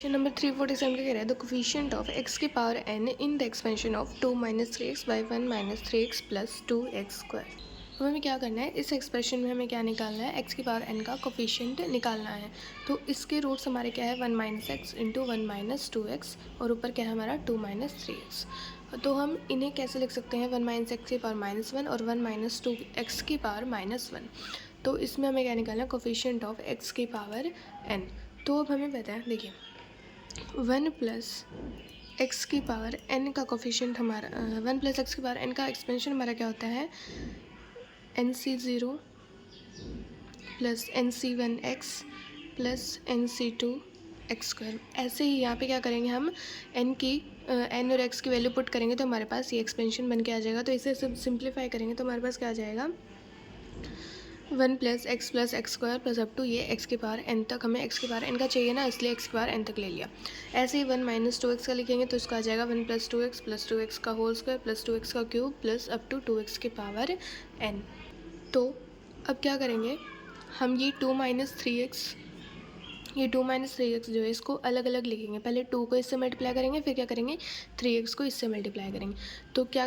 Question number 347 का कह रहा है द कोफिशिएंट ऑफ x की power n in the expansion of 2 minus 3x by 1 minus 3x plus 2x square. अब हमें क्या करना है, इस एक्सप्रेशन में हमें क्या निकालना है, x की पावर n का कोफिशिएंट निकालना है। तो इसके रूट्स हमारे क्या है, 1 minus x into 1 minus 2x और ऊपर क्या है हमारा 2 माइनस 3x। तो हम इन्हें कैसे लिख सकते हैं, 1 माइनस एक्स की पावर माइनस 1 और 1 माइनस 2x की पावर माइनस 1। तो इसमें हमें क्या निकालना है, कोफिशिएंट ऑफ x की पावर n। तो अब हमें पता है, देखिए 1 प्लस एक्स की पावर n का कोफिशिएंट हमारा 1 प्लस एक्स की पावर n का एक्सपेंशन हमारा क्या होता है, nc0 plus nc1x plus nc2 x square. ऐसे ही यहाँ पे क्या करेंगे, हम n की n और x की वैल्यू पुट करेंगे तो हमारे पास ये एक्सपेंशन बन के आ जाएगा। तो इसे सिंप्लीफाई करेंगे तो हमारे पास क्या आ जाएगा, 1 plus x square plus up to ये एक्स की पावर n तक। हमें एक्स की पावर n का चाहिए ना, इसलिए एक्स की पावर n तक ले लिया। ऐसे ही 1 माइनस 2x का लिखेंगे तो इसका आ जाएगा 1 प्लस 2x का होल स्क्वायर प्लस 2x का cube plus up to 2x की पावर n। तो अब क्या करेंगे, हम ये 2 माइनस 3x जो है इसको अलग अलग लिखेंगे। पहले 2 को इससे मल्टीप्लाई करेंगे, फिर क्या करेंगे 3x को इससे मल्टीप्लाई करेंगे। तो क्या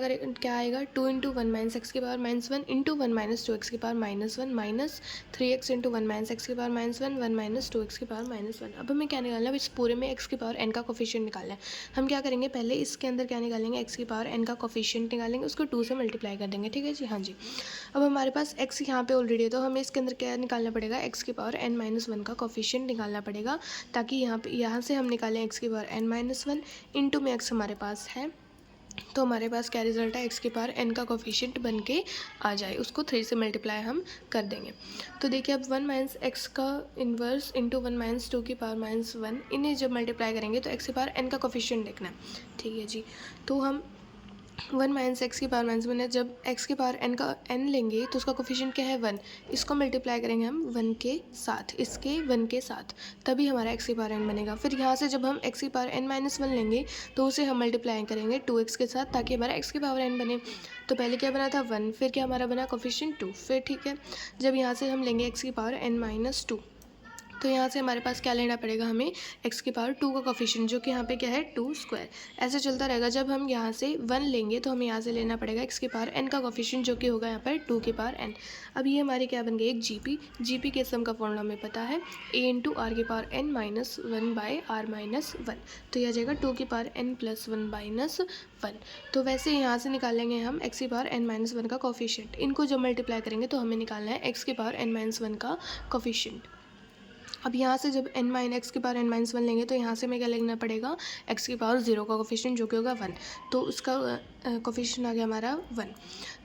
आएगा, 2 इंटू 1 माइनस एक्स की power minus 1 into 1 minus 2x की power minus 1 minus 3x into 1 minus x की पावर माइनस 1 1 माइनस 2x की पावर माइनस 1। अब हमें क्या निकालना है, इस पूरे में x की पावर n का कोफिशिएंट निकालना है। हम क्या करेंगे, पहले इसके अंदर क्या निकालेंगे, x की पावर n का कोफिशिएंट निकालेंगे, उसको 2 से मल्टीप्लाई कर देंगे। ठीक है जी, हाँ जी। अब हमारे पास x यहाँ पे ऑलरेडी है तो हमें इसके अंदर क्या निकालना पड़ेगा, x की पावर n माइनस 1 का कोफिशिएंट निकालना पड़ेगा, ताकि यहाँ से हम निकालें x की पावर n माइनस 1 इंटू में x हमारे पास है। तो हमारे पास क्या रिजल्ट है, x की पावर n का कोफिशिएंट बन के आ जाए, उसको 3 से मल्टीप्लाई हम कर देंगे। तो देखिए अब 1 माइनस एक्स का इन्वर्स इंटू 1 माइनस 2 की पावर माइनस 1, इन्हें जब मल्टीप्लाई करेंगे तो x की पावर n का कोफिशिएंट देखना है। ठीक है जी, तो हम 1 माइनस एक्स की पावर माइनस 1 है, जब x की पावर n का n लेंगे तो उसका कोफिशिएंट क्या है 1, इसको मल्टीप्लाई करेंगे हम 1 के साथ, इसके 1 के साथ, तभी हमारा x की पावर n बनेगा। फिर यहाँ से जब हम x की पावर n माइनस 1 लेंगे तो उसे हम मल्टीप्लाई करेंगे 2x के साथ, ताकि हमारा x की पावर n बने। तो पहले क्या बना था 1, फिर क्या हमारा बना कोफिशिएंट 2। फिर ठीक है, जब यहाँ से हम लेंगे x की पावर n माइनस 2, तो यहाँ से हमारे पास क्या लेना पड़ेगा, हमें x की पावर 2 का कोफिशिएंट, जो कि यहाँ पे क्या है 2 स्क्वायर। ऐसे चलता रहेगा, जब हम यहाँ से 1 लेंगे तो हमें यहाँ से लेना पड़ेगा x की पावर n का कोफिशिएंट, जो कि होगा यहाँ पर 2 की पावर n। अब ये हमारी क्या बन गई, एक जीपी के सम का फॉर्मूला हमें पता है, a इंटू आर की power n minus 1 by r minus 1। तो यह आ जाएगा 2 की पावर n प्लस 1 माइनस 1। तो वैसे यहाँ से निकालेंगे हम x की पावर n माइनस 1 का कोफिशिएंट, इनको जब मल्टीप्लाई करेंगे तो हमें निकालना है x की पावर n माइनस 1 का कोफिशिएंट। अब यहाँ से जब n माइन एक्स की पावर n माइनस 1 लेंगे तो यहाँ से हमें क्या लिखना पड़ेगा, x की पावर 0 का कोफिशिएंट, जो कि होगा 1। तो उसका कोफिशिएंट आ गया हमारा 1।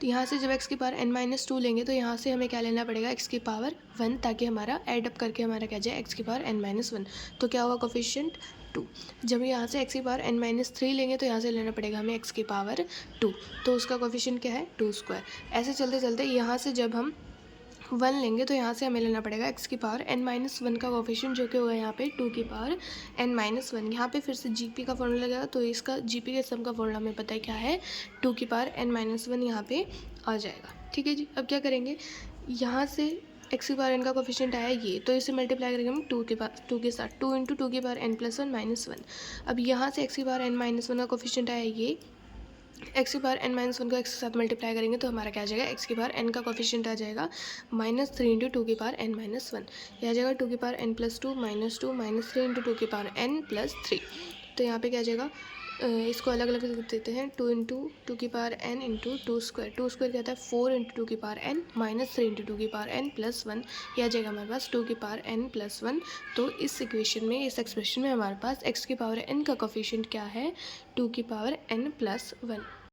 तो यहाँ से जब x की पावर n माइनस 2 लेंगे तो यहाँ से हमें क्या लेना पड़ेगा, x की पावर 1, ताकि हमारा एड अप करके हमारा क्या जाए x की पावर n माइनस 1। तो क्या होगा कोफिशिएंट 2। जब यहाँ से x की पावर n माइनस 3 लेंगे तो यहाँ से लेना पड़ेगा हमें x की पावर 2, तो उसका कोफिशिएंट क्या है 2 स्क्वायर। ऐसे चलते चलते यहाँ से जब हम 1 लेंगे तो यहाँ से हमें लेना पड़ेगा x की पावर n माइनस 1 का कोफिशिएंट, जो कि होगा यहाँ पे 2 की पावर n माइनस 1। यहाँ पे फिर से जीपी का फॉर्मूला लगेगा, तो इसका जीपी के सम का फॉर्मूला हमें पता है क्या है, 2 की पावर n माइनस 1 यहाँ पे आ जाएगा। ठीक है जी, अब क्या करेंगे, यहाँ से x की पावर n का कोफिशिएंट आया ये, तो इसे मल्टीप्लाई करेंगे हम 2 के साथ, 2 इंटू 2 की पावर n प्लस 1 माइनस 1। अब यहाँ से x की पावर n माइनस 1 का कोफिशिएंट आया ये, x की पावर n माइनस 1 को x के साथ मल्टीप्लाई करेंगे तो हमारा क्या आ जाएगा, x की पावर n का कोफिशिएंट आ जाएगा माइनस 3 इंटू 2 की पावर n माइनस 1। यह आ जाएगा 2 की power n plus 2 minus 2 minus 3 into 2 की पावर n प्लस 3। तो यहाँ पे क्या आ जाएगा, इसको अलग अलग लिख देते हैं, 2 इंटू 2 की पावर n इंटू 2 स्क्वायर क्या आता है 4 इंटू 2 की पावर n माइनस 3 इंटू 2 की पावर n प्लस 1। यह आ जाएगा हमारे पास 2 की पावर n प्लस 1। तो इस इक्वेशन में, इस एक्सप्रेशन में हमारे पास x की पावर n का कोफिशिएंट क्या है, 2 की पावर n प्लस 1।